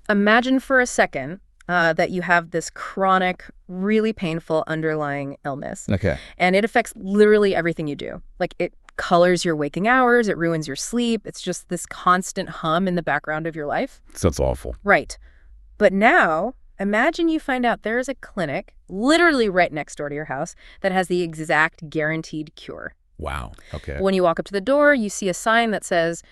Imagine for a second that you have this chronic, really painful underlying illness. Okay. And it affects literally everything you do. Like it colors your waking hours, it ruins your sleep. It's just this constant hum in the background of your life. Sounds awful. Right. But now, imagine you find out there is a clinic literally right next door to your house that has the exact guaranteed cure. Wow. Okay. When you walk up to the door, you see a sign that says,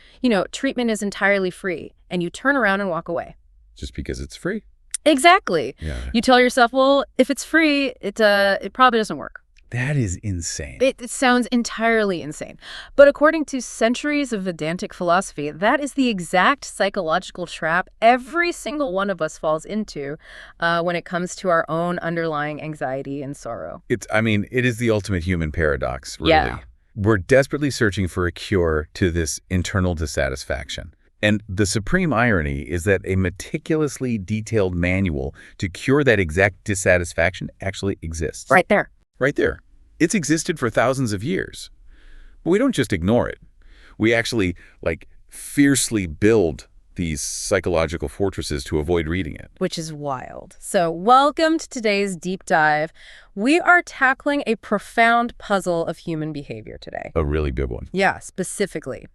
treatment is entirely free, and you turn around and walk away. Just because it's free? Exactly. Yeah. You tell yourself, well, if it's free, it probably doesn't work. That is insane. It sounds entirely insane. But according to centuries of Vedantic philosophy, that is the exact psychological trap every single one of us falls into when it comes to our own underlying anxiety and sorrow. It is the ultimate human paradox, really. Yeah. We're desperately searching for a cure to this internal dissatisfaction. And the supreme irony is that a meticulously detailed manual to cure that exact dissatisfaction actually exists. Right there. Right there. It's existed for thousands of years. But we don't just ignore it. We actually, fiercely build these psychological fortresses to avoid reading it. Which is wild. So welcome to today's deep dive. We are tackling a profound puzzle of human behavior today. A really big one. Yeah, specifically.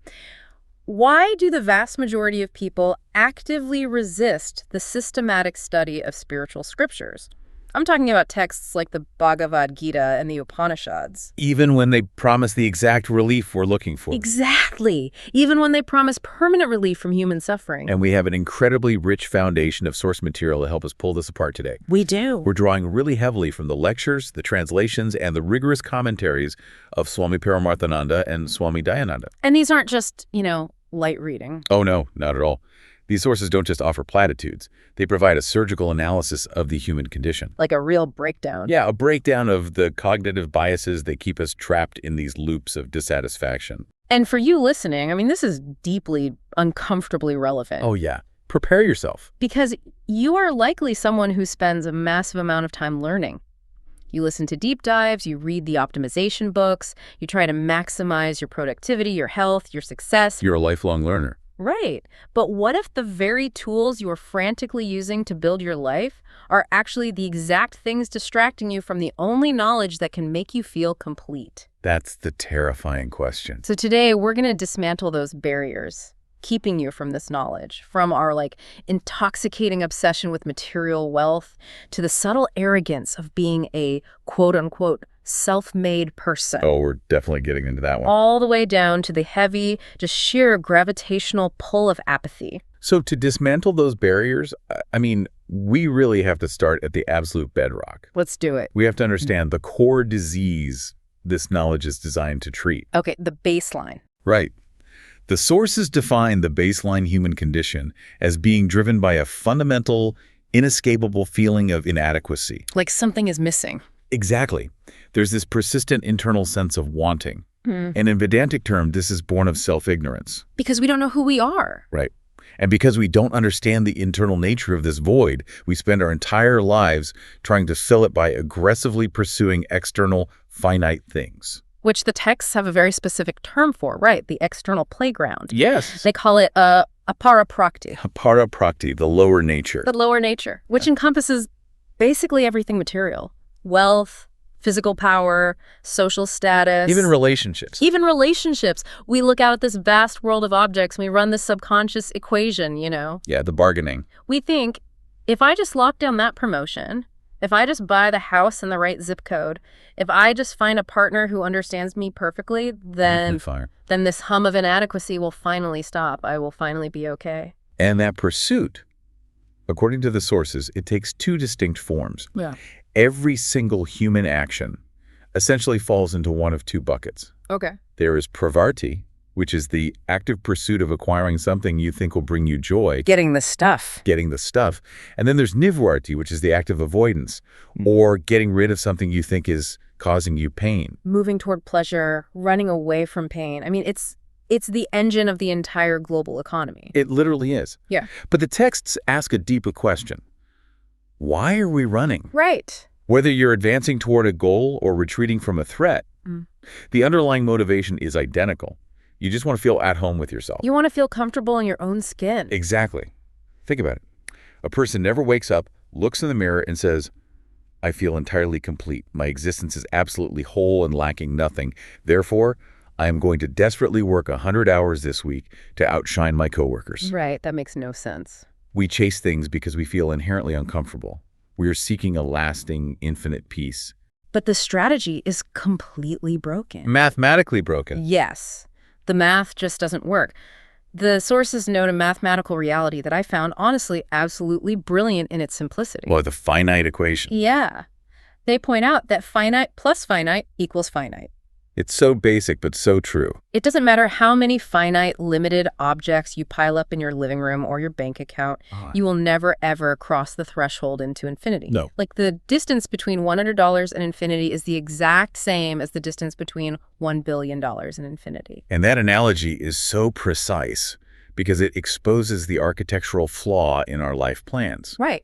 Why do the vast majority of people actively resist the systematic study of spiritual scriptures? I'm talking about texts like the Bhagavad Gita and the Upanishads. Even when they promise the exact relief we're looking for. Exactly. Even when they promise permanent relief from human suffering. And we have an incredibly rich foundation of source material to help us pull this apart today. We do. We're drawing really heavily from the lectures, the translations, and the rigorous commentaries of Swami Paramarthananda and Swami Dayananda. And these aren't just, light reading. Oh, no, not at all. These sources don't just offer platitudes. They provide a surgical analysis of the human condition. Like a real breakdown. Yeah, a breakdown of the cognitive biases that keep us trapped in these loops of dissatisfaction. And for you listening, this is deeply, uncomfortably relevant. Oh, yeah. Prepare yourself. Because you are likely someone who spends a massive amount of time learning. You listen to deep dives, you read the optimization books, you try to maximize your productivity, your health, your success. You're a lifelong learner. Right. But what if the very tools you're frantically using to build your life are actually the exact things distracting you from the only knowledge that can make you feel complete? That's the terrifying question. So today, we're going to dismantle those barriers, keeping you from this knowledge, from our intoxicating obsession with material wealth to the subtle arrogance of being a quote-unquote self-made person. Oh, we're definitely getting into that one. All the way down to the heavy, just sheer gravitational pull of apathy. So to dismantle those barriers, we really have to start at the absolute bedrock. Let's do it. We have to understand the core disease this knowledge is designed to treat. Okay, the baseline. Right. The sources define the baseline human condition as being driven by a fundamental, inescapable feeling of inadequacy. Like something is missing. Exactly. There's this persistent internal sense of wanting. And in Vedantic term, this is born of self-ignorance. Because we don't know who we are. Right. And because we don't understand the internal nature of this void, we spend our entire lives trying to fill it by aggressively pursuing external, finite things. Which the texts have a very specific term for, right? The external playground. Yes. They call it aparaprakti. Aparaprakti, the lower nature. The lower nature, which encompasses basically everything material. Wealth, physical power, social status. Even relationships. Even relationships. We look out at this vast world of objects and we run this subconscious equation, Yeah, the bargaining. We think, if I just lock down that promotion, if I just buy the house in the right zip code, if I just find a partner who understands me perfectly, then this hum of inadequacy will finally stop. I will finally be okay. And that pursuit, according to the sources, it takes two distinct forms. Yeah. Every single human action essentially falls into one of two buckets. Okay. There is pravarti, which is the active pursuit of acquiring something you think will bring you joy. Getting the stuff. And then there's nivvarti, which is the act of avoidance, or getting rid of something you think is causing you pain. Moving toward pleasure, running away from pain. It's the engine of the entire global economy. It literally is. Yeah. But the texts ask a deeper question. Why are we running? Right. Whether you're advancing toward a goal or retreating from a threat, the underlying motivation is identical. You just want to feel at home with yourself. You want to feel comfortable in your own skin. Exactly. Think about it. A person never wakes up, looks in the mirror, and says, I feel entirely complete. My existence is absolutely whole and lacking nothing. Therefore, I am going to desperately work 100 hours this week to outshine my coworkers. Right, that makes no sense. We chase things because we feel inherently uncomfortable. We are seeking a lasting, infinite peace. But the strategy is completely broken. Mathematically broken. Yes. The math just doesn't work. The sources note a mathematical reality that I found, honestly, absolutely brilliant in its simplicity. Well, the finite equation. Yeah. They point out that finite plus finite equals finite. It's so basic, but so true. It doesn't matter how many finite, limited objects you pile up in your living room or your bank account, you will never, ever cross the threshold into infinity. No. Like the distance between $100 and infinity is the exact same as the distance between $1 billion and infinity. And that analogy is so precise because it exposes the architectural flaw in our life plans. Right.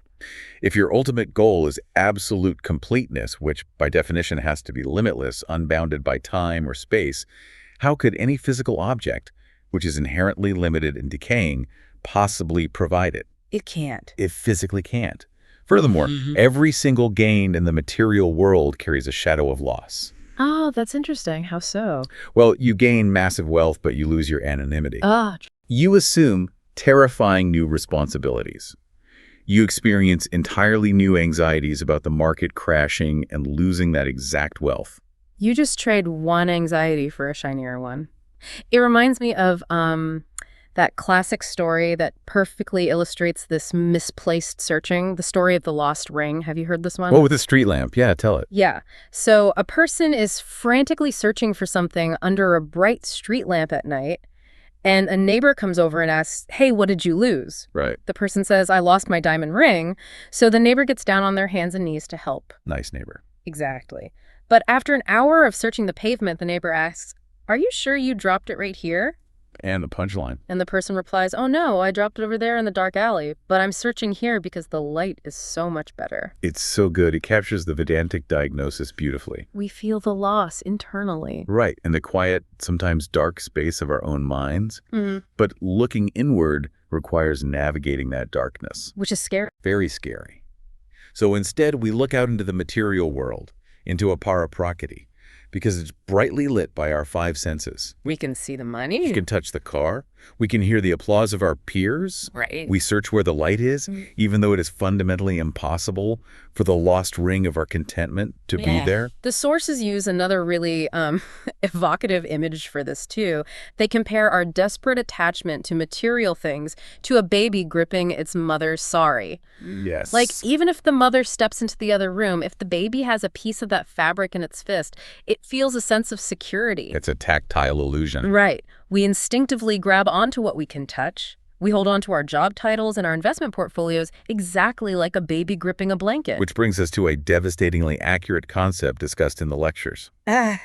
If your ultimate goal is absolute completeness, which by definition has to be limitless, unbounded by time or space, how could any physical object, which is inherently limited and decaying, possibly provide it? It can't. It physically can't. Furthermore, every single gain in the material world carries a shadow of loss. Oh, that's interesting. How so? Well, you gain massive wealth, but you lose your anonymity. Ah. You assume terrifying new responsibilities. You experience entirely new anxieties about the market crashing and losing that exact wealth. You just trade one anxiety for a shinier one. It reminds me of that classic story that perfectly illustrates this misplaced searching, the story of the lost ring. Have you heard this one? Oh, with the street lamp. Yeah, tell it. Yeah. So a person is frantically searching for something under a bright street lamp at night, and a neighbor comes over and asks, hey, what did you lose? Right. The person says, I lost my diamond ring. So the neighbor gets down on their hands and knees to help. Nice neighbor. Exactly. But after an hour of searching the pavement, the neighbor asks, are you sure you dropped it right here? And the punchline. And the person replies, oh no, I dropped it over there in the dark alley, but I'm searching here because the light is so much better. It's so good. It captures the Vedantic diagnosis beautifully. We feel the loss internally. Right. In the quiet, sometimes dark space of our own minds. But looking inward requires navigating that darkness. Which is scary. Very scary. So instead, we look out into the material world, into a paraprakriti, because it's brightly lit by our five senses. We can see the money. We can touch the car. We can hear the applause of our peers. Right. We search where the light is, even though it is fundamentally impossible for the lost ring of our contentment to be there. The sources use another really evocative image for this too. They compare our desperate attachment to material things to a baby gripping its mother's sari. Yes. Like, even if the mother steps into the other room, if the baby has a piece of that fabric in its fist, it feels a sense of security. It's a tactile illusion. Right. We instinctively grab onto what we can touch. We hold on to our job titles and our investment portfolios exactly like a baby gripping a blanket. Which brings us to a devastatingly accurate concept discussed in the lectures. The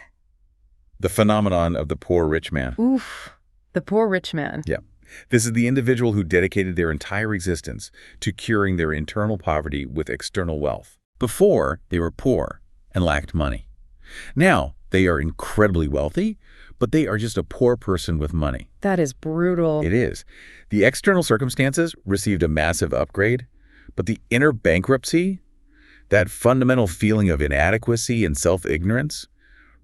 phenomenon of the poor rich man. Oof. The poor rich man. Yeah. This is the individual who dedicated their entire existence to curing their internal poverty with external wealth. Before, they were poor and lacked money. Now, they are incredibly wealthy, but they are just a poor person with money. That is brutal. It is. The external circumstances received a massive upgrade, but the inner bankruptcy, that fundamental feeling of inadequacy and self-ignorance,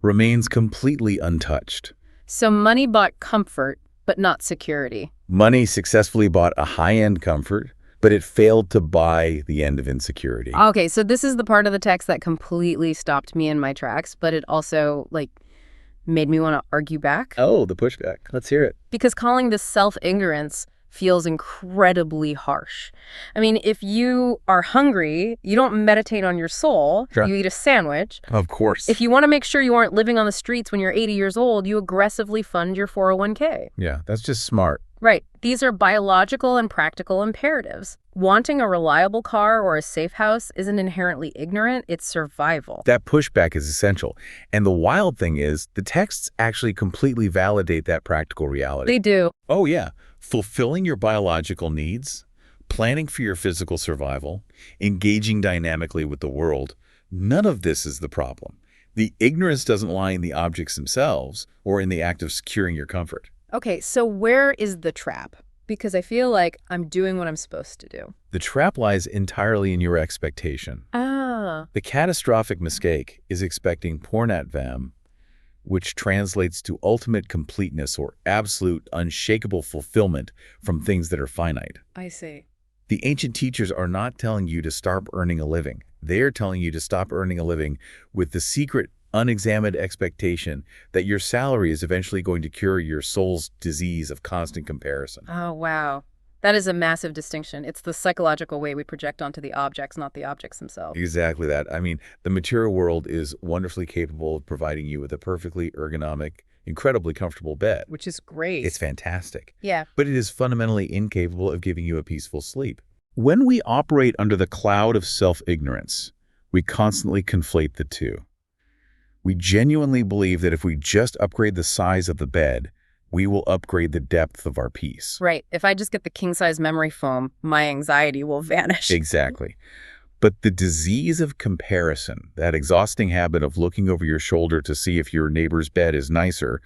remains completely untouched. So money bought comfort, but not security. Money successfully bought a high-end comfort, but it failed to buy the end of insecurity. Okay, so this is the part of the text that completely stopped me in my tracks, but it also, made me want to argue back. Oh, the pushback. Let's hear it. Because calling this self-ignorance feels incredibly harsh. I mean, if you are hungry, you don't meditate on your soul. Sure. You eat a sandwich. Of course. If you want to make sure you aren't living on the streets when you're 80 years old, you aggressively fund your 401k. Yeah, that's just smart. Right. These are biological and practical imperatives. Wanting a reliable car or a safe house isn't inherently ignorant, it's survival. That pushback is essential. And the wild thing is, the texts actually completely validate that practical reality. They do. Oh, yeah. Fulfilling your biological needs, planning for your physical survival, engaging dynamically with the world, none of this is the problem. The ignorance doesn't lie in the objects themselves or in the act of securing your comfort. Okay, so where is the trap? Because I feel like I'm doing what I'm supposed to do. The trap lies entirely in your expectation. Ah. The catastrophic mistake is expecting Purnatvam, which translates to ultimate completeness or absolute unshakable fulfillment from things that are finite. I see. The ancient teachers are not telling you to stop earning a living. They are telling you to stop earning a living with the secret, unexamined expectation that your salary is eventually going to cure your soul's disease of constant comparison. Oh, wow. That is a massive distinction. It's the psychological way we project onto the objects, not the objects themselves. Exactly that. I mean, the material world is wonderfully capable of providing you with a perfectly ergonomic, incredibly comfortable bed. Which is great. It's fantastic. Yeah. But it is fundamentally incapable of giving you a peaceful sleep. When we operate under the cloud of self-ignorance, we constantly conflate the two. We genuinely believe that if we just upgrade the size of the bed, we will upgrade the depth of our peace. Right. If I just get the king-size memory foam, my anxiety will vanish. Exactly. But the disease of comparison, that exhausting habit of looking over your shoulder to see if your neighbor's bed is nicer,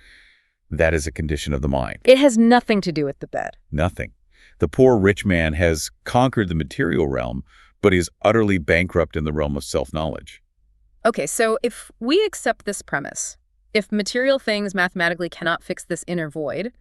that is a condition of the mind. It has nothing to do with the bed. Nothing. The poor rich man has conquered the material realm, but is utterly bankrupt in the realm of self-knowledge. Okay, so if we accept this premise, if material things mathematically cannot fix this inner void,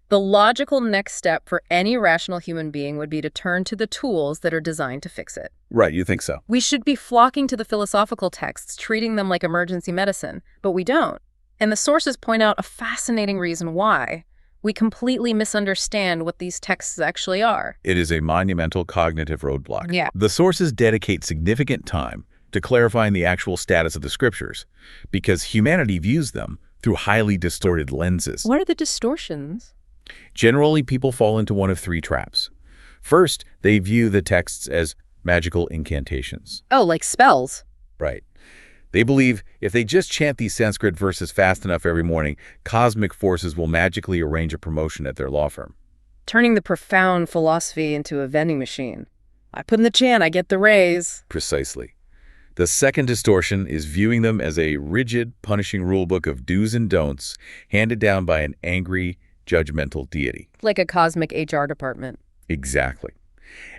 the logical next step for any rational human being would be to turn to the tools that are designed to fix it. Right, you think so? We should be flocking to the philosophical texts, treating them like emergency medicine, but we don't. And the sources point out a fascinating reason why. We completely misunderstand what these texts actually are. It is a monumental cognitive roadblock. Yeah. The sources dedicate significant time to clarifying the actual status of the scriptures, because humanity views them through highly distorted lenses. What are the distortions? Generally, people fall into one of three traps. First, they view the texts as magical incantations. Oh, like spells. Right. They believe if they just chant these Sanskrit verses fast enough every morning, cosmic forces will magically arrange a promotion at their law firm. Turning the profound philosophy into a vending machine. I put in the chant, I get the raise. Precisely. The second distortion is viewing them as a rigid, punishing rulebook of do's and don'ts handed down by an angry, judgmental deity. Like a cosmic HR department. Exactly.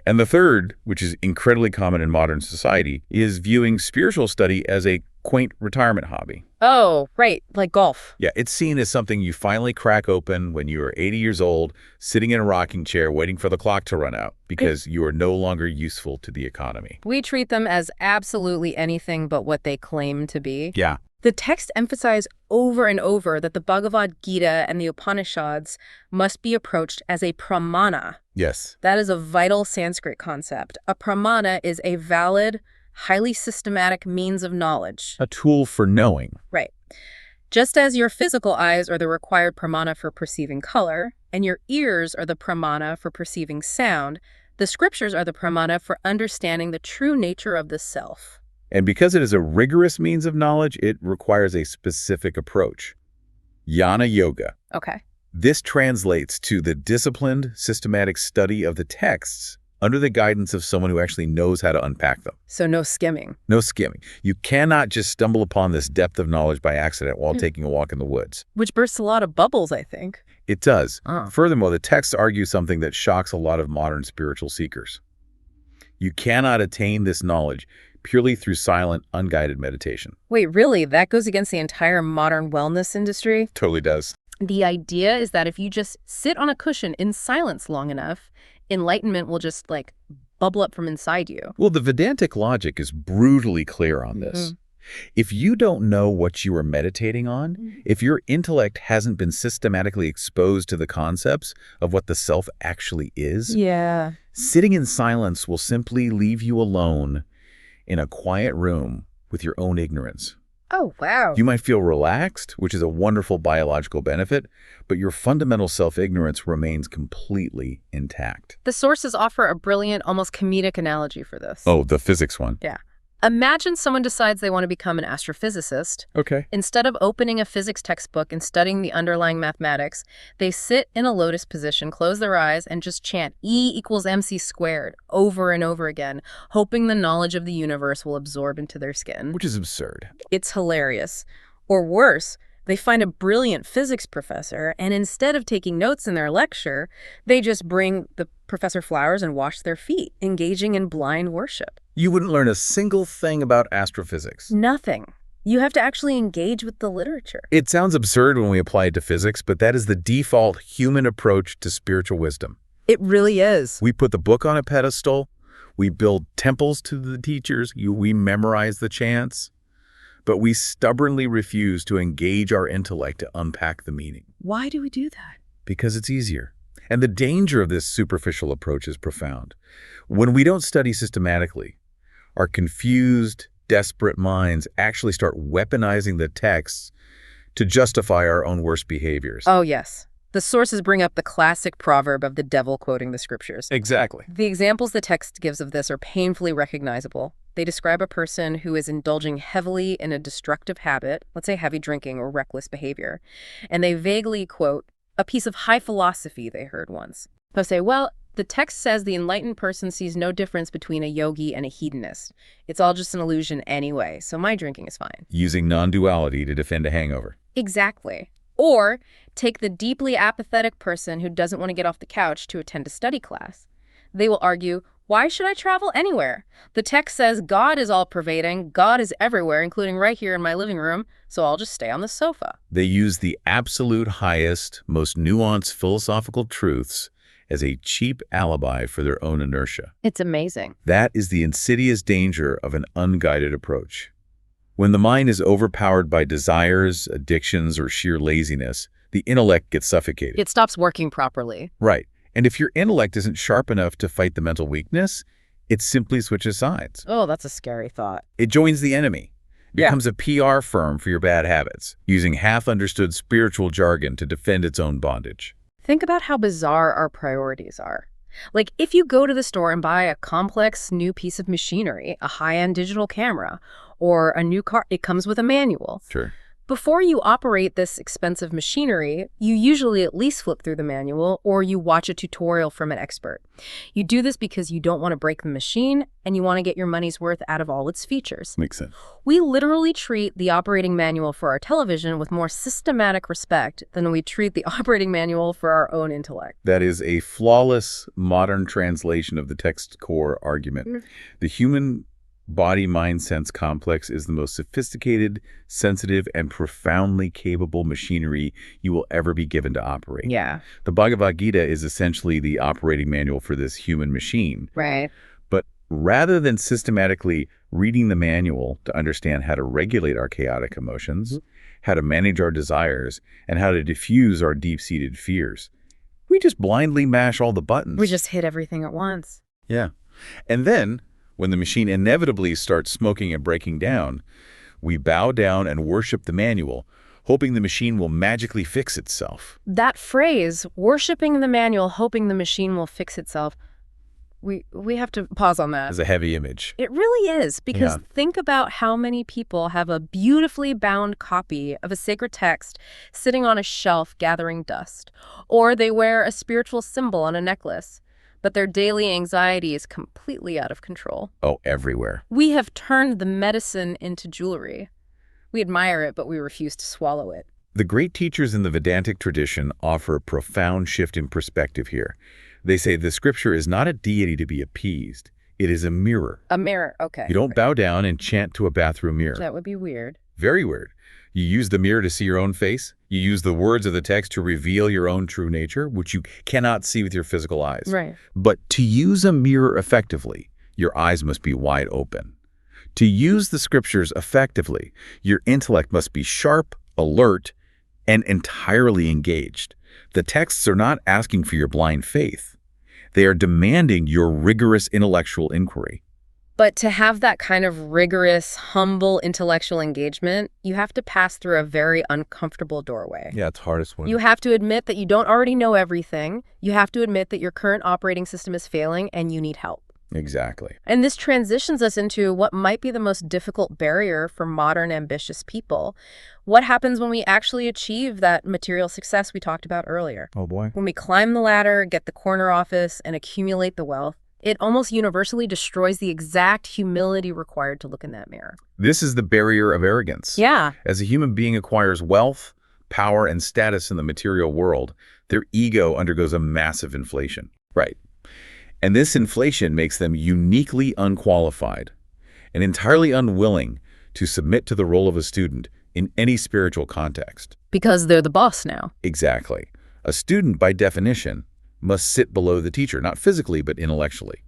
And the third, which is incredibly common in modern society, is viewing spiritual study as a quaint retirement hobby. Oh, right, like golf. Yeah, it's seen as something you finally crack open when you are 80 years old, sitting in a rocking chair waiting for the clock to run out because you are no longer useful to the economy. We treat them as absolutely anything but what they claim to be. Yeah. The text emphasize over and over that the Bhagavad Gita and the Upanishads must be approached as a pramana. Yes. That is a vital Sanskrit concept. A pramana is a valid, highly systematic means of knowledge. A tool for knowing. Right. Just as your physical eyes are the required pramana for perceiving color, and your ears are the pramana for perceiving sound, the scriptures are the pramana for understanding the true nature of the self. And because it is a rigorous means of knowledge, it requires a specific approach. Jnana Yoga. Okay. This translates to the disciplined, systematic study of the texts under the guidance of someone who actually knows how to unpack them. So no skimming. No skimming. You cannot just stumble upon this depth of knowledge by accident while taking a walk in the woods. Which bursts a lot of bubbles, I think. It does. Oh. Furthermore, the texts argue something that shocks a lot of modern spiritual seekers. You cannot attain this knowledge purely through silent, unguided meditation. Wait, really? That goes against the entire modern wellness industry? Totally does. The idea is that if you just sit on a cushion in silence long enough, enlightenment will just, bubble up from inside you. Well, the Vedantic logic is brutally clear on this. Mm-hmm. If you don't know what you are meditating on, if your intellect hasn't been systematically exposed to the concepts of what the self actually is, Yeah. sitting in silence will simply leave you alone in a quiet room with your own ignorance. Oh, wow. You might feel relaxed, which is a wonderful biological benefit, but your fundamental self-ignorance remains completely intact. The sources offer a brilliant, almost comedic analogy for this. Oh, the physics one. Yeah. Imagine someone decides they want to become an astrophysicist. Okay. Instead of opening a physics textbook and studying the underlying mathematics, they sit in a lotus position, close their eyes, and just chant E = mc squared over and over again, hoping the knowledge of the universe will absorb into their skin. Which is absurd. It's hilarious. Or worse, They find a brilliant physics professor, and instead of taking notes in their lecture, they just bring the professor flowers and wash their feet, engaging in blind worship. You wouldn't learn a single thing about astrophysics. Nothing. You have to actually engage with the literature. It sounds absurd when we apply it to physics, but that is the default human approach to spiritual wisdom. It really is. We put the book on a pedestal, we build temples to the teachers, we memorize the chants, but we stubbornly refuse to engage our intellect to unpack the meaning. Why do we do that? Because it's easier. And the danger of this superficial approach is profound. When we don't study systematically, our confused, desperate minds actually start weaponizing the texts to justify our own worst behaviors. Oh, yes. The sources bring up the classic proverb of the devil quoting the scriptures. Exactly. The examples the text gives of this are painfully recognizable. They describe a person who is indulging heavily in a destructive habit, let's say heavy drinking or reckless behavior, and they vaguely quote a piece of high philosophy they heard once. They'll say, well, the text says the enlightened person sees no difference between a yogi and a hedonist. It's all just an illusion anyway, so my drinking is fine. Using non-duality to defend a hangover. Exactly. Or take the deeply apathetic person who doesn't want to get off the couch to attend a study class. They will argue, why should I travel anywhere? The text says God is all-pervading, God is everywhere, including right here in my living room, so I'll just stay on the sofa. They use the absolute highest, most nuanced philosophical truths as a cheap alibi for their own inertia. It's amazing. That is the insidious danger of an unguided approach. When the mind is overpowered by desires, addictions, or sheer laziness, the intellect gets suffocated. It stops working properly. Right. And if your intellect isn't sharp enough to fight the mental weakness, it simply switches sides. Oh, that's a scary thought. It joins the enemy. Becomes a PR firm for your bad habits, using half-understood spiritual jargon to defend its own bondage. Think about how bizarre our priorities are. Like, if you go to the store and buy a complex new piece of machinery, a high-end digital camera, or a new car, it comes with a manual. Sure. Before you operate this expensive machinery, you usually at least flip through the manual or you watch a tutorial from an expert. You do this because you don't want to break the machine and you want to get your money's worth out of all its features. Makes sense. We literally treat the operating manual for our television with more systematic respect than we treat the operating manual for our own intellect. That is a flawless modern translation of the text core argument. The human body-mind-sense complex is the most sophisticated, sensitive, and profoundly capable machinery you will ever be given to operate. Yeah. The Bhagavad Gita is essentially the operating manual for this human machine. Right. But rather than systematically reading the manual to understand how to regulate our chaotic emotions, how to manage our desires, and how to diffuse our deep-seated fears, we just blindly mash all the buttons. We just hit everything at once. Yeah. And then, when the machine inevitably starts smoking and breaking down, we bow down and worship the manual, hoping the machine will magically fix itself. That phrase, worshiping the manual, hoping the machine will fix itself, we have to pause on that. As a heavy image. It really is, because think about how many people have a beautifully bound copy of a sacred text sitting on a shelf gathering dust, or they wear a spiritual symbol on a necklace. But their daily anxiety is completely out of control. Oh, everywhere. We have turned the medicine into jewelry. We admire it, but we refuse to swallow it. The great teachers in the Vedantic tradition offer a profound shift in perspective here. They say the scripture is not a deity to be appeased. It is a mirror. A mirror, okay. You don't bow down and chant to a bathroom mirror. That would be weird. Very weird. You use the mirror to see your own face. You use the words of the text to reveal your own true nature, which you cannot see with your physical eyes. Right. But to use a mirror effectively, your eyes must be wide open. To use the scriptures effectively, your intellect must be sharp, alert, and entirely engaged. The texts are not asking for your blind faith. They are demanding your rigorous intellectual inquiry. But to have that kind of rigorous, humble intellectual engagement, you have to pass through a very uncomfortable doorway. Yeah, it's hardest one. You have to admit that you don't already know everything. You have to admit that your current operating system is failing and you need help. Exactly. And this transitions us into what might be the most difficult barrier for modern ambitious people. What happens when we actually achieve that material success we talked about earlier? Oh boy. When we climb the ladder, get the corner office, and accumulate the wealth, It almost universally destroys the exact humility required to look in that mirror. This is the barrier of arrogance. Yeah. As a human being acquires wealth, power, and status in the material world, their ego undergoes a massive inflation. Right. And this inflation makes them uniquely unqualified and entirely unwilling to submit to the role of a student in any spiritual context. Because they're the boss now. Exactly. A student, by definition, must sit below the teacher, not physically, but intellectually.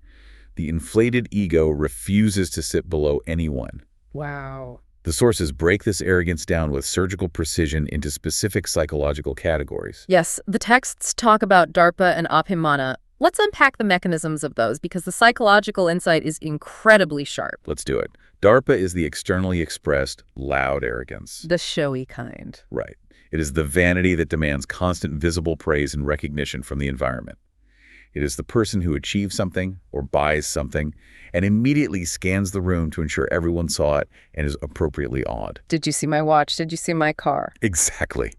The inflated ego refuses to sit below anyone. Wow. The sources break this arrogance down with surgical precision into specific psychological categories. Yes, the texts talk about DARPA and Abhimana. Let's unpack the mechanisms of those because the psychological insight is incredibly sharp. Let's do it. DARPA is the externally expressed, loud arrogance. The showy kind. Right. It is the vanity that demands constant visible praise and recognition from the environment. It is the person who achieves something or buys something and immediately scans the room to ensure everyone saw it and is appropriately awed. Did you see my watch? Did you see my car? Exactly.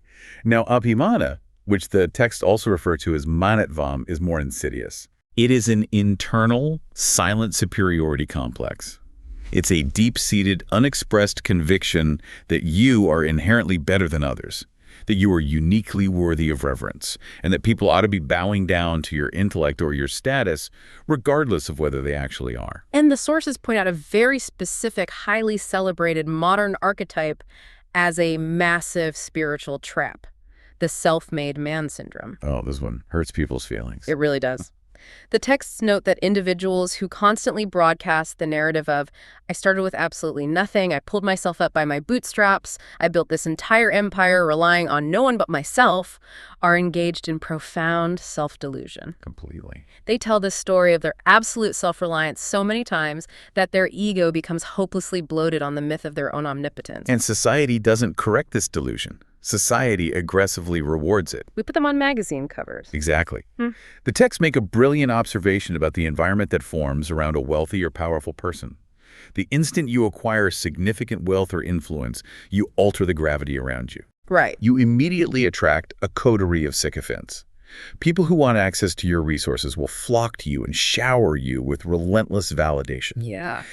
Now, Abhimana, which the text also refer to as manatvam, is more insidious. It is an internal, silent superiority complex. It's a deep-seated, unexpressed conviction that you are inherently better than others, that you are uniquely worthy of reverence, and that people ought to be bowing down to your intellect or your status, regardless of whether they actually are. And the sources point out a very specific, highly celebrated modern archetype as a massive spiritual trap. The self-made man syndrome. Oh, this one hurts people's feelings. It really does. The texts note that individuals who constantly broadcast the narrative of, I started with absolutely nothing, I pulled myself up by my bootstraps, I built this entire empire relying on no one but myself, are engaged in profound self-delusion. Completely. They tell this story of their absolute self-reliance so many times that their ego becomes hopelessly bloated on the myth of their own omnipotence. And society doesn't correct this delusion. Society aggressively rewards it. We put them on magazine covers. Exactly. The texts make a brilliant observation about the environment that forms around a wealthy or powerful person. The instant you acquire significant wealth or influence, you alter the gravity around you. Right. You immediately attract a coterie of sycophants. People who want access to your resources will flock to you and shower you with relentless validation. Yeah.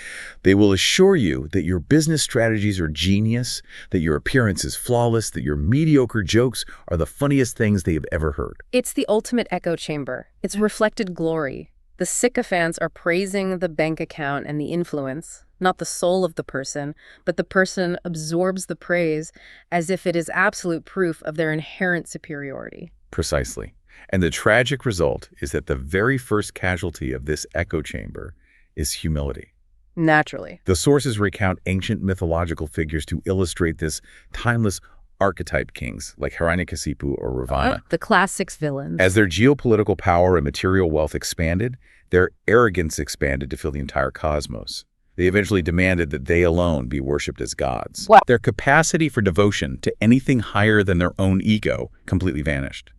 They will assure you that your business strategies are genius, that your appearance is flawless, that your mediocre jokes are the funniest things they have ever heard. It's the ultimate echo chamber. It's reflected glory. The sycophants are praising the bank account and the influence, not the soul of the person, but the person absorbs the praise as if it is absolute proof of their inherent superiority. Precisely. And the tragic result is that the very first casualty of this echo chamber is humility. Naturally. The sources recount ancient mythological figures to illustrate this timeless archetype kings like Hiranyakasipu or Ravana. The classics villains. As their geopolitical power and material wealth expanded, their arrogance expanded to fill the entire cosmos. They eventually demanded that they alone be worshipped as gods. Wow. Their capacity for devotion to anything higher than their own ego completely vanished.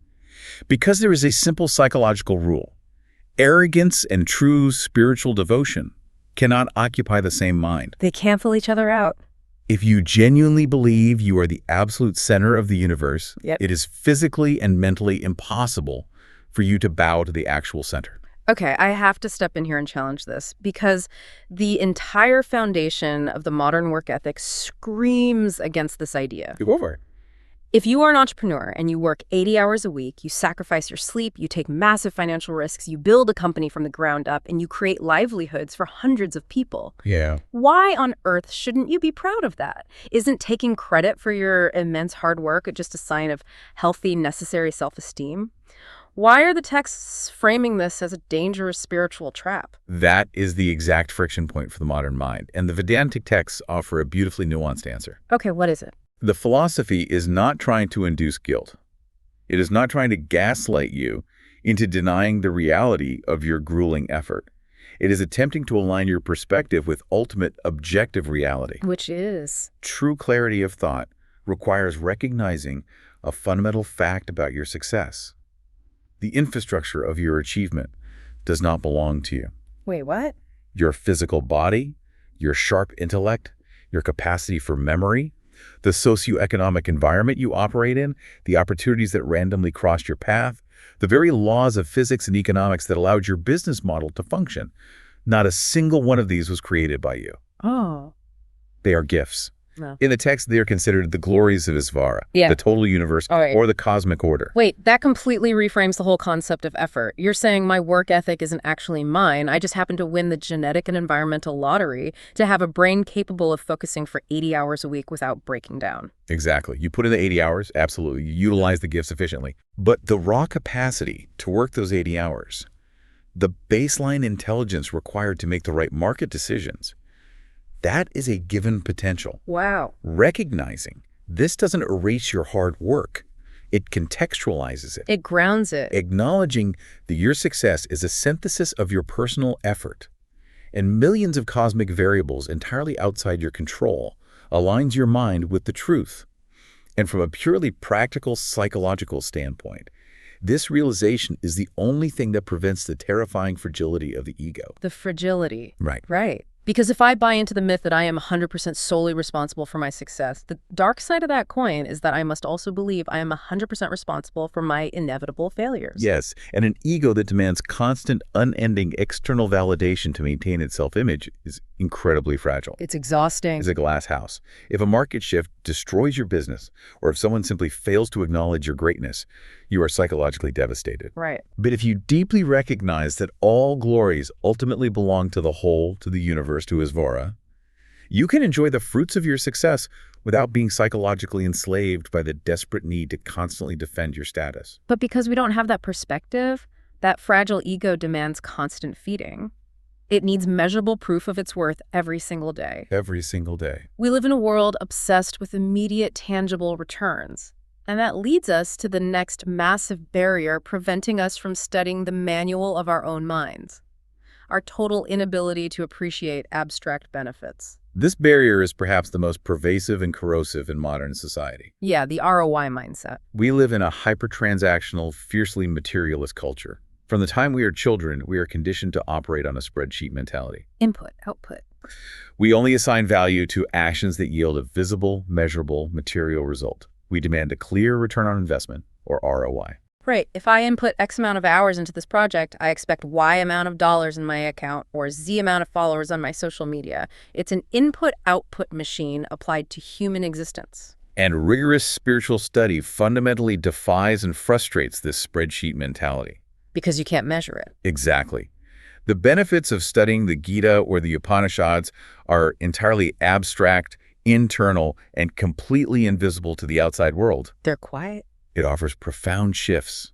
Because there is a simple psychological rule. Arrogance and true spiritual devotion cannot occupy the same mind. They cancel each other out. If you genuinely believe you are the absolute center of the universe, it is physically and mentally impossible for you to bow to the actual center. Okay, I have to step in here and challenge this because the entire foundation of the modern work ethic screams against this idea. Go for it. If you are an entrepreneur and you work 80 hours a week, you sacrifice your sleep, you take massive financial risks, you build a company from the ground up, and you create livelihoods for hundreds of people. Yeah. Why on earth shouldn't you be proud of that? Isn't taking credit for your immense hard work just a sign of healthy, necessary self-esteem? Why are the texts framing this as a dangerous spiritual trap? That is the exact friction point for the modern mind, and the Vedantic texts offer a beautifully nuanced answer. Okay, what is it? The philosophy is not trying to induce guilt. It is not trying to gaslight you into denying the reality of your grueling effort. It is attempting to align your perspective with ultimate objective reality. Which is? True clarity of thought requires recognizing a fundamental fact about your success. The infrastructure of your achievement does not belong to you. Wait, what? Your physical body, your sharp intellect, your capacity for memory, the socioeconomic environment you operate in, the opportunities that randomly crossed your path, The very laws of physics and economics that allowed your business model to function. Not a single one of these was created by you. Oh. They are gifts. No. In the text, they are considered the glories of Isvara, the total universe, or the cosmic order. Wait, that completely reframes the whole concept of effort. You're saying my work ethic isn't actually mine. I just happen to win the genetic and environmental lottery to have a brain capable of focusing for 80 hours a week without breaking down. Exactly. You put in the 80 hours, absolutely. You utilize the gift sufficiently. But the raw capacity to work those 80 hours, the baseline intelligence required to make the right market decisions, that is a given potential. Wow. Recognizing this doesn't erase your hard work. It contextualizes it. It grounds it. Acknowledging that your success is a synthesis of your personal effort and millions of cosmic variables entirely outside your control aligns your mind with the truth. And from a purely practical psychological standpoint, this realization is the only thing that prevents the terrifying fragility of the ego. The fragility. Right. Right. Because if I buy into the myth that I am 100% solely responsible for my success, the dark side of that coin is that I must also believe I am 100% responsible for my inevitable failures. Yes, and an ego that demands constant, unending external validation to maintain its self-image is incredibly fragile. It's exhausting. It's a glass house. If a market shift destroys your business, or if someone simply fails to acknowledge your greatness, you are psychologically devastated. Right. But if you deeply recognize that all glories ultimately belong to the whole, to the universe, to Isvara, you can enjoy the fruits of your success without being psychologically enslaved by the desperate need to constantly defend your status. But because we don't have that perspective, that fragile ego demands constant feeding. It needs measurable proof of its worth every single day. Every single day. We live in a world obsessed with immediate, tangible returns. And that leads us to the next massive barrier preventing us from studying the manual of our own minds. Our total inability to appreciate abstract benefits. This barrier is perhaps the most pervasive and corrosive in modern society. Yeah, the ROI mindset. We live in a hyper-transactional, fiercely materialist culture. From the time we are children, we are conditioned to operate on a spreadsheet mentality. Input, output. We only assign value to actions that yield a visible, measurable, material result. We demand a clear return on investment, or ROI. Right. If I input X amount of hours into this project, I expect Y amount of dollars in my account or Z amount of followers on my social media. It's an input-output machine applied to human existence. And rigorous spiritual study fundamentally defies and frustrates this spreadsheet mentality. Because you can't measure it. Exactly. The benefits of studying the Gita or the Upanishads are entirely abstract, internal, and completely invisible to the outside world. They're quiet. It offers profound shifts,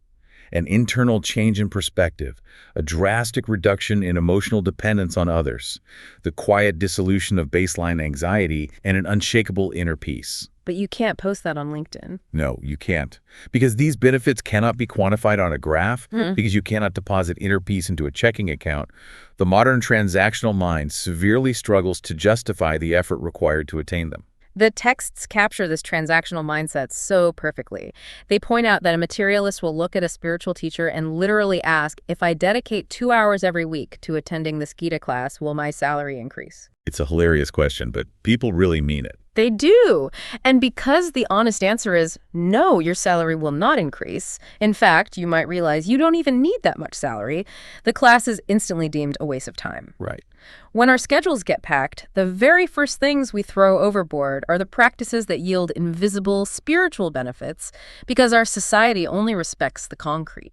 an internal change in perspective, a drastic reduction in emotional dependence on others, the quiet dissolution of baseline anxiety, and an unshakable inner peace. But you can't post that on LinkedIn. No, you can't. Because these benefits cannot be quantified on a graph, because you cannot deposit inner peace into a checking account. The modern transactional mind severely struggles to justify the effort required to attain them. The texts capture this transactional mindset so perfectly. They point out that a materialist will look at a spiritual teacher and literally ask, if I dedicate 2 hours every week to attending this Gita class, will my salary increase? It's a hilarious question, but people really mean it. They do. And because the honest answer is no, your salary will not increase. In fact, you might realize you don't even need that much salary. The class is instantly deemed a waste of time. Right. When our schedules get packed, the very first things we throw overboard are the practices that yield invisible spiritual benefits because our society only respects the concrete.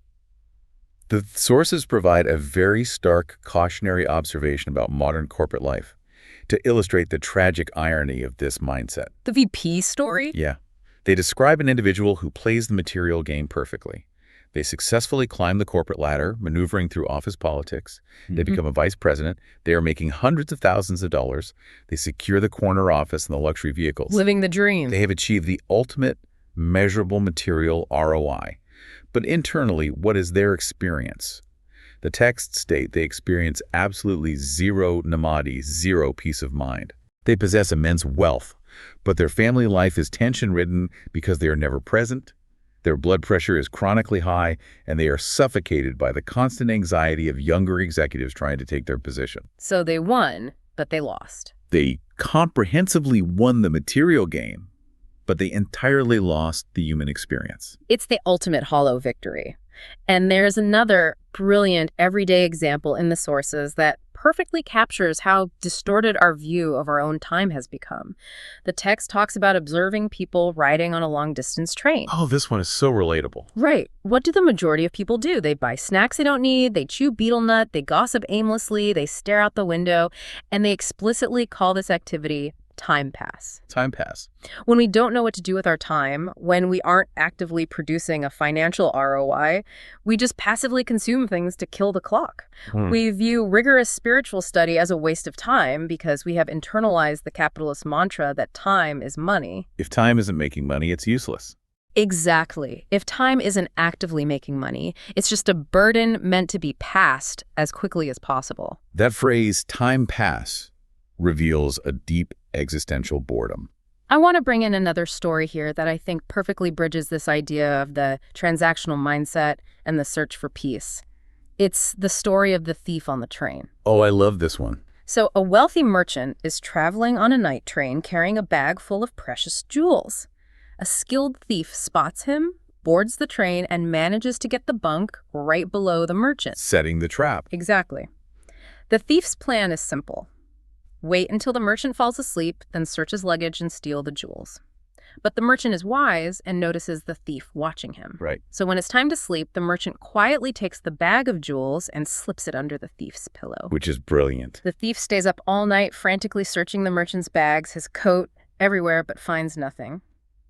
The sources provide a very stark cautionary observation about modern corporate life to illustrate the tragic irony of this mindset. The VP story? Yeah. They describe an individual who plays the material game perfectly. They successfully climb the corporate ladder, maneuvering through office politics. They become a vice president. They are making hundreds of thousands of dollars. They secure the corner office and the luxury vehicles. Living the dream. They have achieved the ultimate measurable material ROI. But internally, what is their experience? The texts state they experience absolutely zero namadi, zero peace of mind. They possess immense wealth, but their family life is tension-ridden because they are never present. Their blood pressure is chronically high, and they are suffocated by the constant anxiety of younger executives trying to take their position. So they won, but they lost. They comprehensively won the material game, but they entirely lost the human experience. It's the ultimate hollow victory. And there's another brilliant everyday example in the sources that perfectly captures how distorted our view of our own time has become. The text talks about observing people riding on a long-distance train. Oh, this one is so relatable. Right. What do the majority of people do? They buy snacks they don't need, they chew betel nut, they gossip aimlessly, they stare out the window, and they explicitly call this activity time pass. Time pass. When we don't know what to do with our time, when we aren't actively producing a financial ROI, we just passively consume things to kill the clock. We view rigorous spiritual study as a waste of time because we have internalized the capitalist mantra that time is money. If time isn't making money, it's useless. Exactly. If time isn't actively making money, it's just a burden meant to be passed as quickly as possible. That phrase, time pass, reveals a deep existential boredom. I want to bring in another story here that I think perfectly bridges this idea of the transactional mindset and the search for peace. It's the story of the thief on the train. Oh, I love this one. So a wealthy merchant is traveling on a night train carrying a bag full of precious jewels. A skilled thief spots him, boards the train, and manages to get the bunk right below the merchant. Setting the trap. Exactly. The thief's plan is simple. Wait until the merchant falls asleep, then search his luggage and steal the jewels. But the merchant is wise and notices the thief watching him. Right. So when it's time to sleep, the merchant quietly takes the bag of jewels and slips it under the thief's pillow. Which is brilliant. The thief stays up all night, frantically searching the merchant's bags, his coat, everywhere, but finds nothing.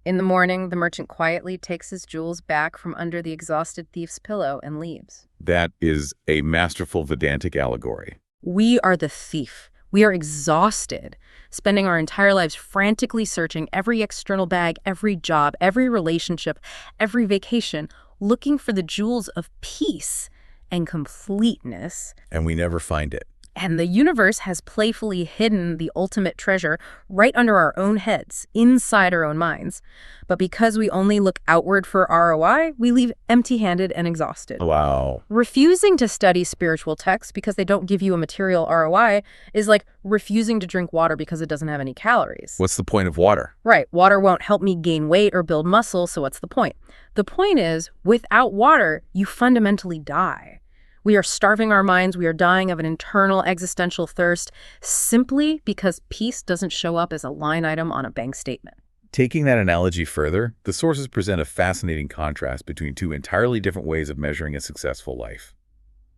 In the morning, the merchant quietly takes his jewels back from under the exhausted thief's pillow and leaves. That is a masterful Vedantic allegory. We are the thief. We are exhausted, spending our entire lives frantically searching every external bag, every job, every relationship, every vacation, looking for the jewels of peace and completeness. And we never find it. And the universe has playfully hidden the ultimate treasure right under our own heads, inside our own minds. But because we only look outward for ROI, we leave empty-handed and exhausted. Wow. Refusing to study spiritual texts because they don't give you a material ROI is like refusing to drink water because it doesn't have any calories. What's the point of water? Right. Water won't help me gain weight or build muscle, so what's the point? The point is, without water, you fundamentally die. We are starving our minds, we are dying of an internal existential thirst simply because peace doesn't show up as a line item on a bank statement. Taking that analogy further, the sources present a fascinating contrast between two entirely different ways of measuring a successful life.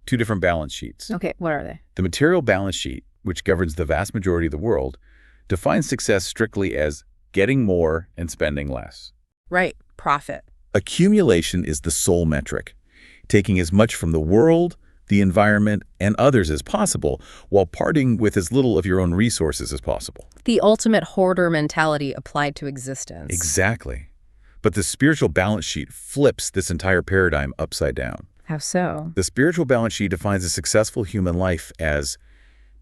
Two different balance sheets. Okay, what are they? The material balance sheet, which governs the vast majority of the world, defines success strictly as getting more and spending less. Right, profit. Accumulation is the sole metric, taking as much from the world, the environment, and others as possible, while parting with as little of your own resources as possible. The ultimate hoarder mentality applied to existence. Exactly. But the spiritual balance sheet flips this entire paradigm upside down. How so? The spiritual balance sheet defines a successful human life as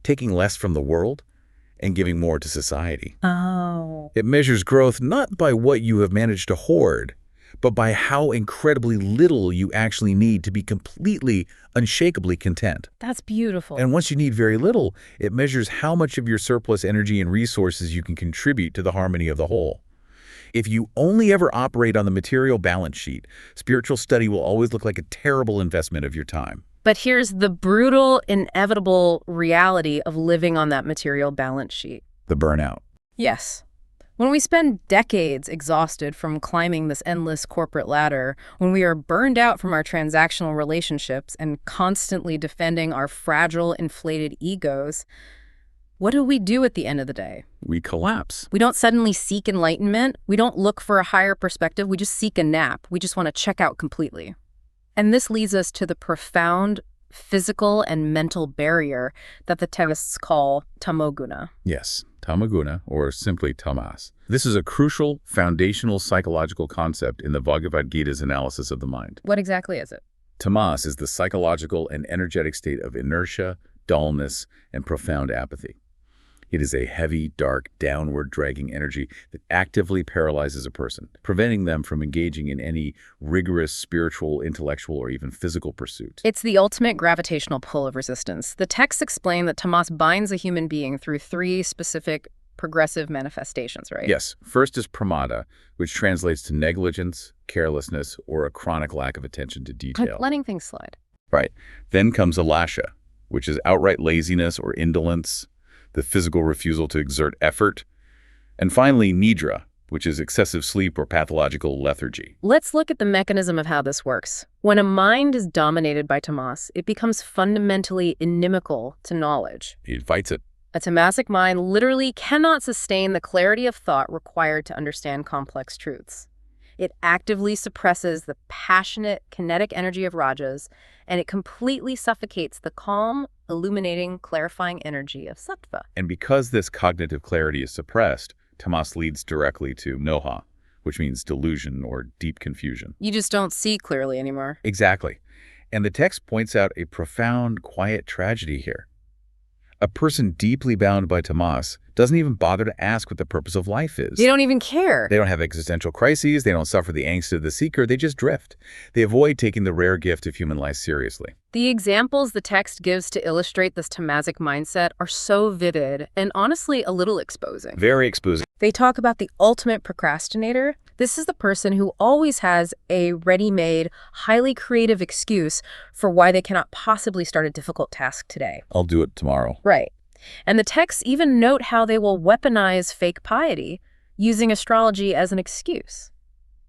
taking less from the world and giving more to society. Oh. It measures growth not by what you have managed to hoard, but by how incredibly little you actually need to be completely, unshakably content. That's beautiful. And once you need very little, it measures how much of your surplus energy and resources you can contribute to the harmony of the whole. If you only ever operate on the material balance sheet, spiritual study will always look like a terrible investment of your time. But here's the brutal, inevitable reality of living on that material balance sheet. The burnout. Yes. When we spend decades exhausted from climbing this endless corporate ladder, when we are burned out from our transactional relationships and constantly defending our fragile, inflated egos, what do we do at the end of the day? We collapse. We don't suddenly seek enlightenment. We don't look for a higher perspective. We just seek a nap. We just want to check out completely. And this leads us to the profound physical and mental barrier that the texts call Tamo Guna. Yes, Tamo Guna, or simply tamas. This is a crucial, foundational psychological concept in the Bhagavad Gita's analysis of the mind. What exactly is it? Tamas is the psychological and energetic state of inertia, dullness, and profound apathy. It is a heavy, dark, downward-dragging energy that actively paralyzes a person, preventing them from engaging in any rigorous spiritual, intellectual, or even physical pursuit. It's the ultimate gravitational pull of resistance. The texts explain that tamas binds a human being through three specific progressive manifestations, right? Yes. First is pramada, which translates to negligence, carelessness, or a chronic lack of attention to detail. Like letting things slide. Right. Then comes alasha, which is outright laziness or indolence, the physical refusal to exert effort. And finally, nidra, which is excessive sleep or pathological lethargy. Let's look at the mechanism of how this works. When a mind is dominated by tamas, it becomes fundamentally inimical to knowledge. It fights it. A tamasic mind literally cannot sustain the clarity of thought required to understand complex truths. It actively suppresses the passionate, kinetic energy of rajas, and it completely suffocates the calm, illuminating, clarifying energy of sattva. And because this cognitive clarity is suppressed, tamas leads directly to moha, which means delusion or deep confusion. You just don't see clearly anymore. Exactly. And the text points out a profound, quiet tragedy here. A person deeply bound by tamas doesn't even bother to ask what the purpose of life is. They don't even care. They don't have existential crises. They don't suffer the angst of the seeker. They just drift. They avoid taking the rare gift of human life seriously. The examples the text gives to illustrate this tamasic mindset are so vivid and honestly a little exposing. Very exposing. They talk about the ultimate procrastinator. This is the person who always has a ready-made, highly creative excuse for why they cannot possibly start a difficult task today. I'll do it tomorrow. Right. And the texts even note how they will weaponize fake piety, using astrology as an excuse.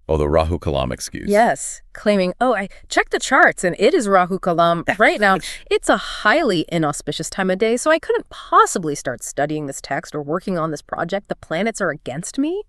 Oh, the Rahu Kalam excuse. Yes, claiming, oh, I checked the charts and it is Rahu Kalam right now. It's a highly inauspicious time of day, so I couldn't possibly start studying this text or working on this project. The planets are against me.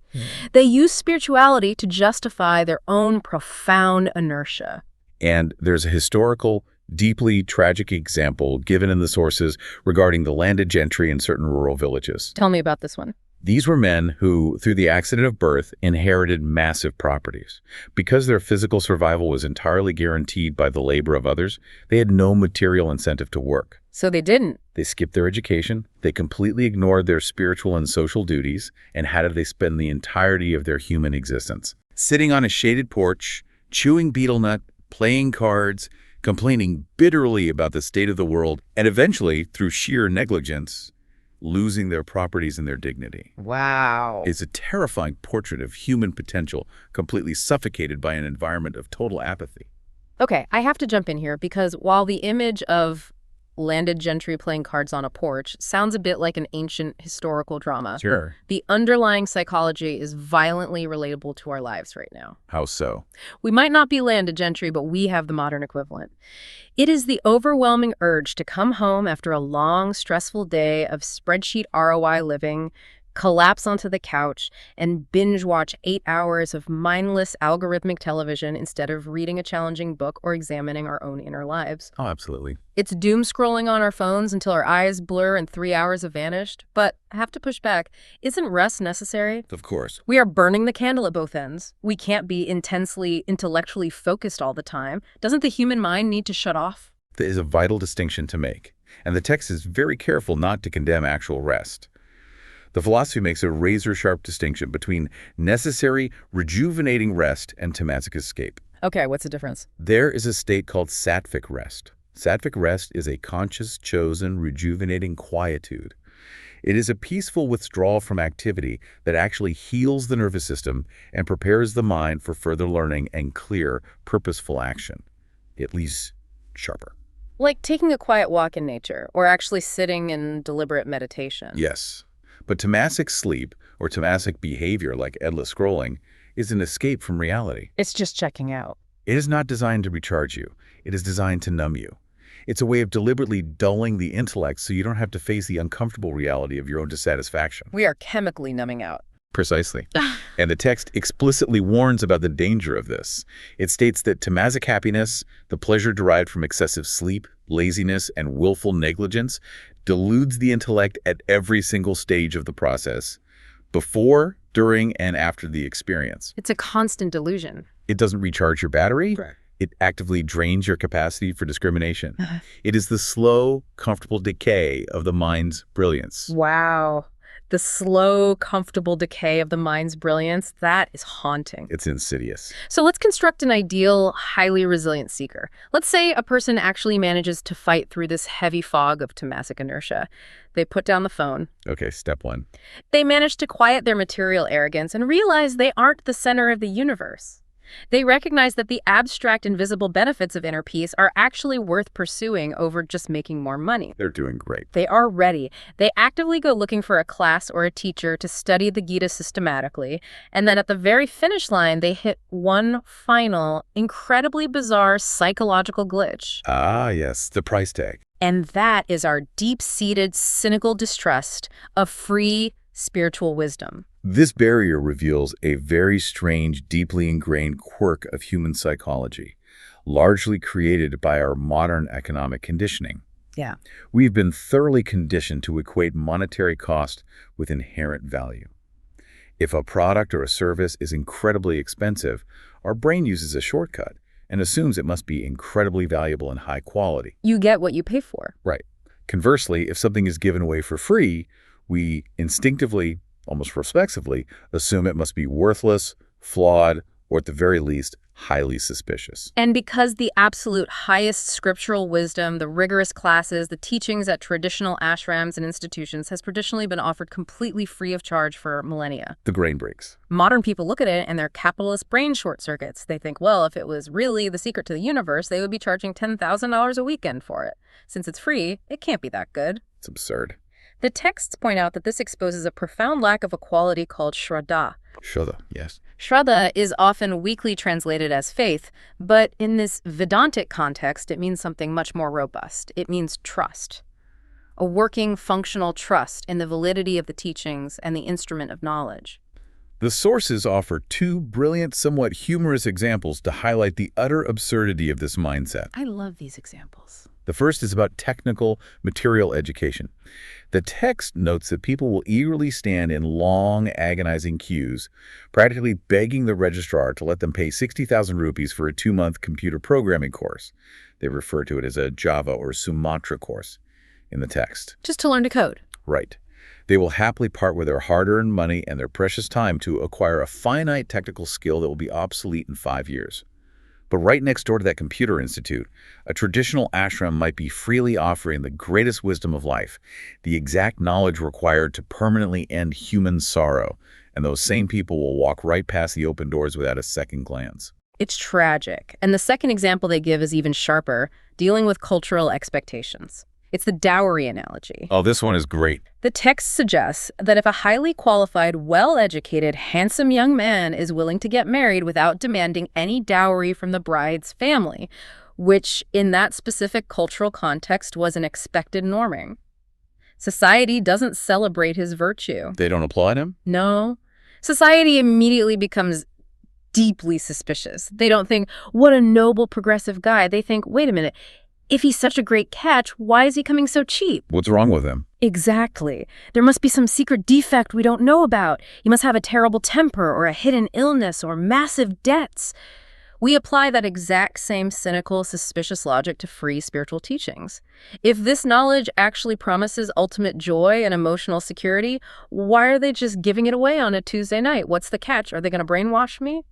They use spirituality to justify their own profound inertia. And there's a historical, deeply tragic example given in the sources regarding the landed gentry in certain rural villages. Tell me about this one. These were men who, through the accident of birth, inherited massive properties. Because their physical survival was entirely guaranteed by the labor of others, they had no material incentive to work. So they didn't. They skipped their education, they completely ignored their spiritual and social duties, and how did they spend the entirety of their human existence? Sitting on a shaded porch, chewing betel nut, playing cards, complaining bitterly about the state of the world, and eventually, through sheer negligence, losing their properties and their dignity. Wow. It's a terrifying portrait of human potential, completely suffocated by an environment of total apathy. Okay, I have to jump in here because while the image of landed gentry playing cards on a porch sounds a bit like an ancient historical drama, Sure. the underlying psychology is violently relatable to our lives right now. How so? We might not be landed gentry, but we have the modern equivalent. It is the overwhelming urge to come home after a long, stressful day of spreadsheet ROI living, collapse onto the couch, and binge watch 8 hours of mindless algorithmic television instead of reading a challenging book or examining our own inner lives. Oh, absolutely. It's doom scrolling on our phones until our eyes blur and 3 hours have vanished. But I have to push back. Isn't rest necessary? Of course. We are burning the candle at both ends. We can't be intensely intellectually focused all the time. Doesn't the human mind need to shut off? There is a vital distinction to make, and the text is very careful not to condemn actual rest. The philosophy makes a razor-sharp distinction between necessary, rejuvenating rest and tamasic escape. Okay, what's the difference? There is a state called sattvic rest. Sattvic rest is a conscious, chosen, rejuvenating quietude. It is a peaceful withdrawal from activity that actually heals the nervous system and prepares the mind for further learning and clear, purposeful action. It leaves sharper. Like taking a quiet walk in nature, or actually sitting in deliberate meditation. Yes. But tamasic sleep, or tamasic behavior like endless scrolling, is an escape from reality. It's just checking out. It is not designed to recharge you. It is designed to numb you. It's a way of deliberately dulling the intellect so you don't have to face the uncomfortable reality of your own dissatisfaction. We are chemically numbing out. Precisely. And the text explicitly warns about the danger of this. It states that tamasic happiness, the pleasure derived from excessive sleep, laziness, and willful negligence, deludes the intellect at every single stage of the process, before, during, and after the experience. It's a constant delusion. It doesn't recharge your battery. Correct. It actively drains your capacity for discrimination. It is the slow, comfortable decay of the mind's brilliance. Wow. The slow, comfortable decay of the mind's brilliance, that is haunting. It's insidious. So let's construct an ideal, highly resilient seeker. Let's say a person actually manages to fight through this heavy fog of tamasic inertia. They put down the phone. Okay, step one. They manage to quiet their material arrogance and realize they aren't the center of the universe. They recognize that the abstract and visible benefits of inner peace are actually worth pursuing over just making more money. They're doing great. They are ready. They actively go looking for a class or a teacher to study the Gita systematically, and then at the very finish line, they hit one final, incredibly bizarre psychological glitch. Ah, yes, the price tag. And that is our deep-seated, cynical distrust of free spiritual wisdom. This barrier reveals a very strange, deeply ingrained quirk of human psychology, largely created by our modern economic conditioning. Yeah. We've been thoroughly conditioned to equate monetary cost with inherent value. If a product or a service is incredibly expensive, our brain uses a shortcut and assumes it must be incredibly valuable and high quality. You get what you pay for. Right. Conversely, if something is given away for free, we instinctively, almost reflexively, assume it must be worthless, flawed, or at the very least, highly suspicious. And because the absolute highest scriptural wisdom, the rigorous classes, the teachings at traditional ashrams and institutions has traditionally been offered completely free of charge for millennia. The brain breaks. Modern people look at it and their capitalist brain short circuits. They think, well, if it was really the secret to the universe, they would be charging $10,000 a weekend for it. Since it's free, it can't be that good. It's absurd. The texts point out that this exposes a profound lack of a quality called shraddha. Shraddha, yes. Shraddha is often weakly translated as faith, but in this Vedantic context, it means something much more robust. It means trust. A working, functional trust in the validity of the teachings and the instrument of knowledge. The sources offer two brilliant, somewhat humorous examples to highlight the utter absurdity of this mindset. I love these examples. The first is about technical material education. The text notes that people will eagerly stand in long, agonizing queues, practically begging the registrar to let them pay 60,000 rupees for a 2-month computer programming course. They refer to it as a Java or Sumatra course in the text. Just to learn to code. Right. They will happily part with their hard-earned money and their precious time to acquire a finite technical skill that will be obsolete in 5 years. But right next door to that computer institute, a traditional ashram might be freely offering the greatest wisdom of life, the exact knowledge required to permanently end human sorrow, and those same people will walk right past the open doors without a second glance. It's tragic. And the second example they give is even sharper, dealing with cultural expectations. It's the dowry analogy. Oh, this one is great. The text suggests that if a highly qualified, well-educated, handsome young man is willing to get married without demanding any dowry from the bride's family, which in that specific cultural context was an expected norming, society doesn't celebrate his virtue. They don't applaud him? No. Society immediately becomes deeply suspicious. They don't think, what a noble, progressive guy. They think, wait a minute, if he's such a great catch, why is he coming so cheap? What's wrong with him? Exactly. There must be some secret defect we don't know about. He must have a terrible temper or a hidden illness or massive debts. We apply that exact same cynical, suspicious logic to free spiritual teachings. If this knowledge actually promises ultimate joy and emotional security, why are they just giving it away on a Tuesday night? What's the catch? Are they going to brainwash me?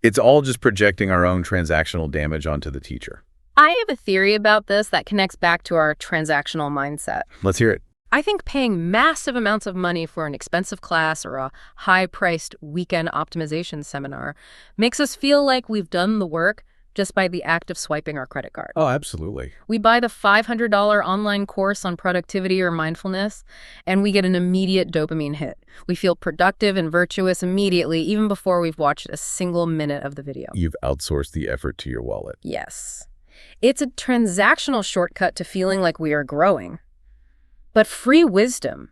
It's all just projecting our own transactional damage onto the teacher. I have a theory about this that connects back to our transactional mindset. Let's hear it. I think paying massive amounts of money for an expensive class or a high-priced weekend optimization seminar makes us feel like we've done the work just by the act of swiping our credit card. Oh, absolutely. We buy the $500 online course on productivity or mindfulness, and we get an immediate dopamine hit. We feel productive and virtuous immediately, even before we've watched a single minute of the video. You've outsourced the effort to your wallet. Yes. It's a transactional shortcut to feeling like we are growing. But free wisdom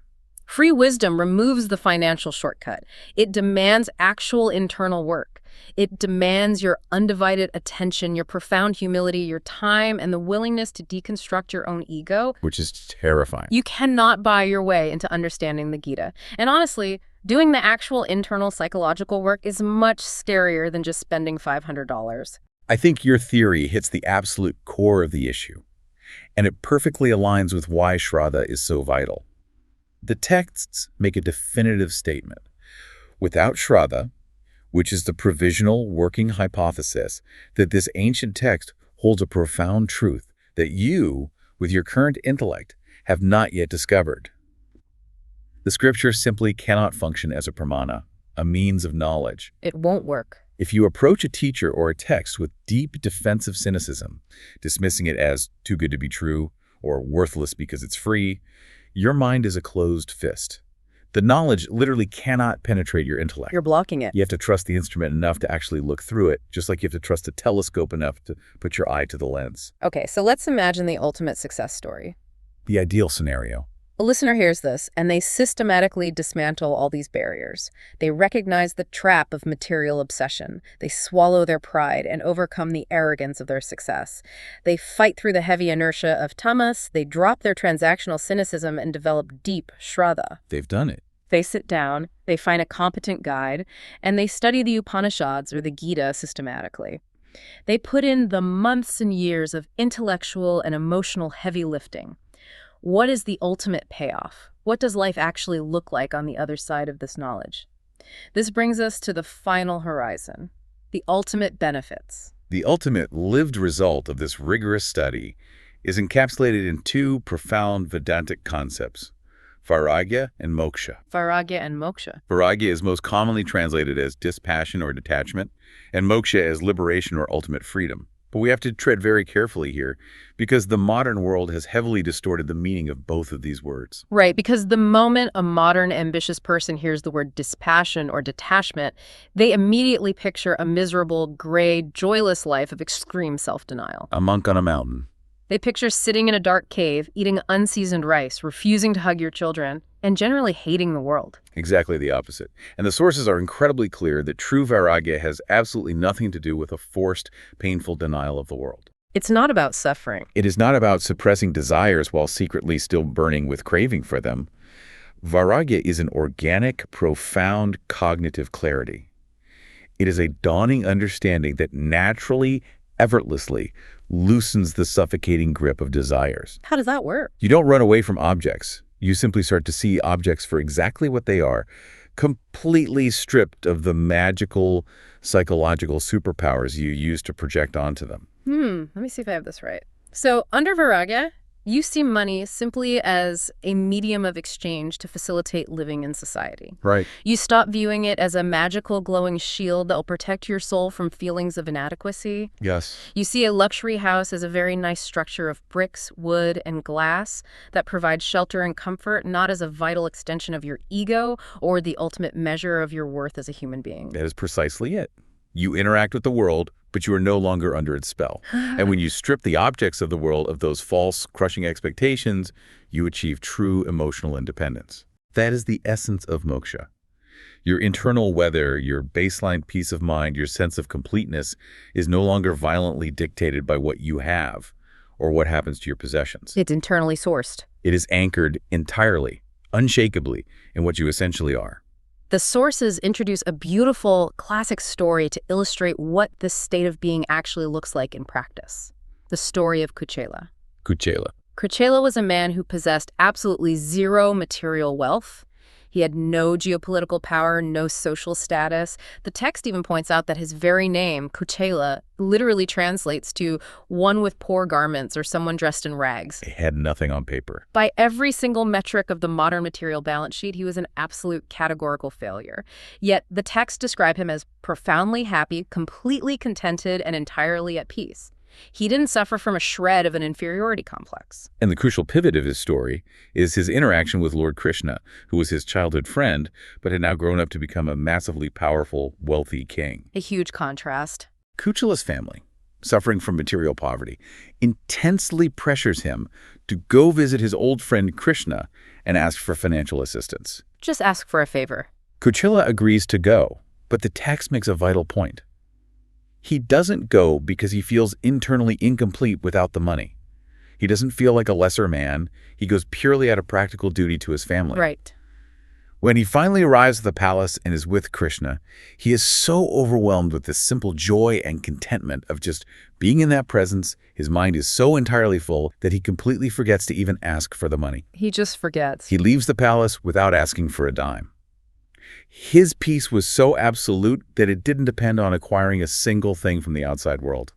removes the financial shortcut. It demands actual internal work. It demands your undivided attention, your profound humility, your time, and the willingness to deconstruct your own ego. Which is terrifying. You cannot buy your way into understanding the Gita. And honestly, doing the actual internal psychological work is much scarier than just spending $500. I think your theory hits the absolute core of the issue, and it perfectly aligns with why Shraddha is so vital. The texts make a definitive statement. Without Shraddha, which is the provisional working hypothesis, that this ancient text holds a profound truth that you, with your current intellect, have not yet discovered. The scripture simply cannot function as a pramana, a means of knowledge. It won't work. If you approach a teacher or a text with deep defensive cynicism, dismissing it as too good to be true or worthless because it's free, your mind is a closed fist. The knowledge literally cannot penetrate your intellect. You're blocking it. You have to trust the instrument enough to actually look through it, just like you have to trust a telescope enough to put your eye to the lens. Okay, so let's imagine the ultimate success story. The ideal scenario. A listener hears this, and they systematically dismantle all these barriers. They recognize the trap of material obsession. They swallow their pride and overcome the arrogance of their success. They fight through the heavy inertia of tamas. They drop their transactional cynicism and develop deep shraddha. They've done it. They sit down, they find a competent guide, and they study the Upanishads or the Gita systematically. They put in the months and years of intellectual and emotional heavy lifting. What is the ultimate payoff? What does life actually look like on the other side of this knowledge? This brings us to the final horizon, the ultimate benefits. The ultimate lived result of this rigorous study is encapsulated in two profound Vedantic concepts, vairagya and moksha. Vairagya and moksha. Vairagya is most commonly translated as dispassion or detachment, and moksha as liberation or ultimate freedom. But we have to tread very carefully here because the modern world has heavily distorted the meaning of both of these words. Right, because the moment a modern ambitious person hears the word dispassion or detachment, they immediately picture a miserable, gray, joyless life of extreme self-denial. A monk on a mountain. They picture sitting in a dark cave, eating unseasoned rice, refusing to hug your children, and generally hating the world. Exactly the opposite. And the sources are incredibly clear that true vairagya has absolutely nothing to do with a forced, painful denial of the world. It's not about suffering. It is not about suppressing desires while secretly still burning with craving for them. Vairagya is an organic, profound cognitive clarity. It is a dawning understanding that naturally, effortlessly, loosens the suffocating grip of desires. How does that work? You don't run away from objects. You simply start to see objects for exactly what they are, completely stripped of the magical, psychological superpowers you use to project onto them. Let me see if I have this right. So under Vairagya, you see money simply as a medium of exchange to facilitate living in society. Right. You stop viewing it as a magical glowing shield that will protect your soul from feelings of inadequacy. Yes. You see a luxury house as a very nice structure of bricks, wood, and glass that provides shelter and comfort, not as a vital extension of your ego or the ultimate measure of your worth as a human being. That is precisely it. You interact with the world, but you are no longer under its spell. And when you strip the objects of the world of those false, crushing expectations, you achieve true emotional independence. That is the essence of moksha. Your internal weather, your baseline peace of mind, your sense of completeness is no longer violently dictated by what you have or what happens to your possessions. It's internally sourced. It is anchored entirely, unshakably, in what you essentially are. The sources introduce a beautiful classic story to illustrate what this state of being actually looks like in practice. The story of Kuchela. Kuchela. Kuchela was a man who possessed absolutely zero material wealth. He had no geopolitical power, no social status. The text even points out that his very name, Kuchela, literally translates to one with poor garments or someone dressed in rags. He had nothing on paper. By every single metric of the modern material balance sheet, he was an absolute categorical failure. Yet the texts describe him as profoundly happy, completely contented, and entirely at peace. He didn't suffer from a shred of an inferiority complex. And the crucial pivot of his story is his interaction with Lord Krishna, who was his childhood friend, but had now grown up to become a massively powerful, wealthy king. A huge contrast. Kuchela's family, suffering from material poverty, intensely pressures him to go visit his old friend Krishna and ask for financial assistance. Just ask for a favor. Kuchela agrees to go, but the text makes a vital point. He doesn't go because he feels internally incomplete without the money. He doesn't feel like a lesser man. He goes purely out of practical duty to his family. Right. When he finally arrives at the palace and is with Krishna, he is so overwhelmed with this simple joy and contentment of just being in that presence. His mind is so entirely full that he completely forgets to even ask for the money. He just forgets. He leaves the palace without asking for a dime. His peace was so absolute that it didn't depend on acquiring a single thing from the outside world.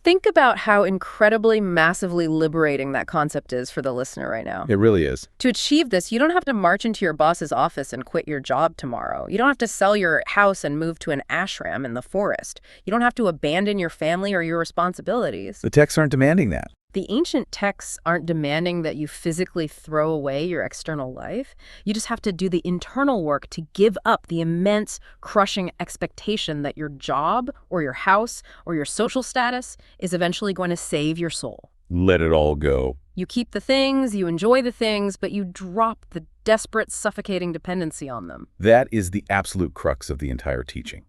Think about how incredibly, massively liberating that concept is for the listener right now. It really is. To achieve this, you don't have to march into your boss's office and quit your job tomorrow. You don't have to sell your house and move to an ashram in the forest. You don't have to abandon your family or your responsibilities. The texts aren't demanding that. The ancient texts aren't demanding that you physically throw away your external life. You just have to do the internal work to give up the immense, crushing expectation that your job or your house or your social status is eventually going to save your soul. Let it all go. You keep the things, you enjoy the things, but you drop the desperate, suffocating dependency on them. That is the absolute crux of the entire teaching.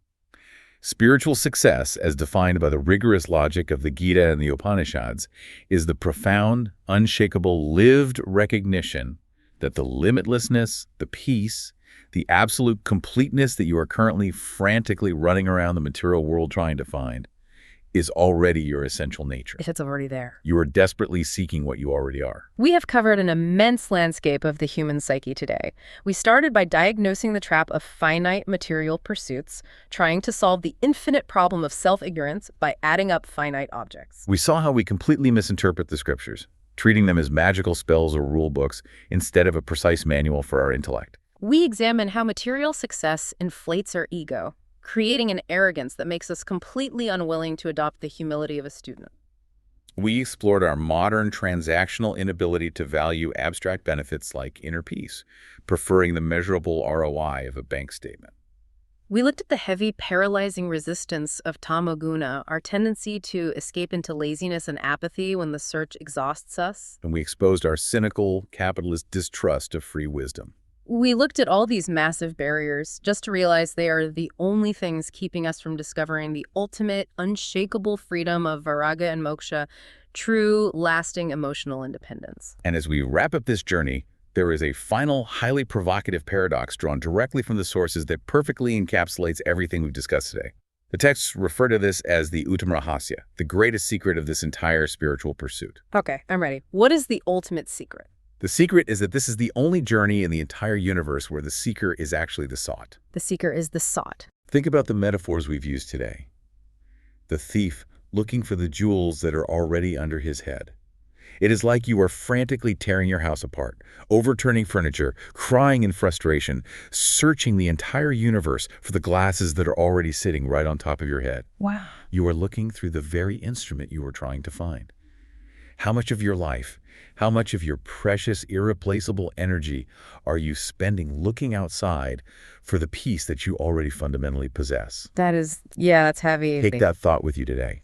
Spiritual success, as defined by the rigorous logic of the Gita and the Upanishads, is the profound, unshakable, lived recognition that the limitlessness, the peace, the absolute completeness that you are currently frantically running around the material world trying to find is already your essential nature. It's already there. You are desperately seeking what you already are. We have covered an immense landscape of the human psyche today. We started by diagnosing the trap of finite material pursuits, trying to solve the infinite problem of self-ignorance by adding up finite objects. We saw how we completely misinterpret the scriptures, treating them as magical spells or rule books instead of a precise manual for our intellect. We examine how material success inflates our ego, creating an arrogance that makes us completely unwilling to adopt the humility of a student. We explored our modern transactional inability to value abstract benefits like inner peace, preferring the measurable ROI of a bank statement. We looked at the heavy, paralyzing resistance of Tamo Guna, our tendency to escape into laziness and apathy when the search exhausts us. And we exposed our cynical, capitalist distrust of free wisdom. We looked at all these massive barriers just to realize they are the only things keeping us from discovering the ultimate, unshakable freedom of viraga and moksha, true, lasting emotional independence. And as we wrap up this journey, there is a final, highly provocative paradox drawn directly from the sources that perfectly encapsulates everything we've discussed today. The texts refer to this as the Uttam Rahasya, the greatest secret of this entire spiritual pursuit. Okay, I'm ready. What is the ultimate secret? The secret is that this is the only journey in the entire universe where the seeker is actually the sought. The seeker is the sought. Think about the metaphors we've used today. The thief looking for the jewels that are already under his head. It is like you are frantically tearing your house apart, overturning furniture, crying in frustration, searching the entire universe for the glasses that are already sitting right on top of your head. Wow. You are looking through the very instrument you were trying to find. How much of your life, how much of your precious, irreplaceable energy are you spending looking outside for the peace that you already fundamentally possess? That's heavy. Take that thought with you today.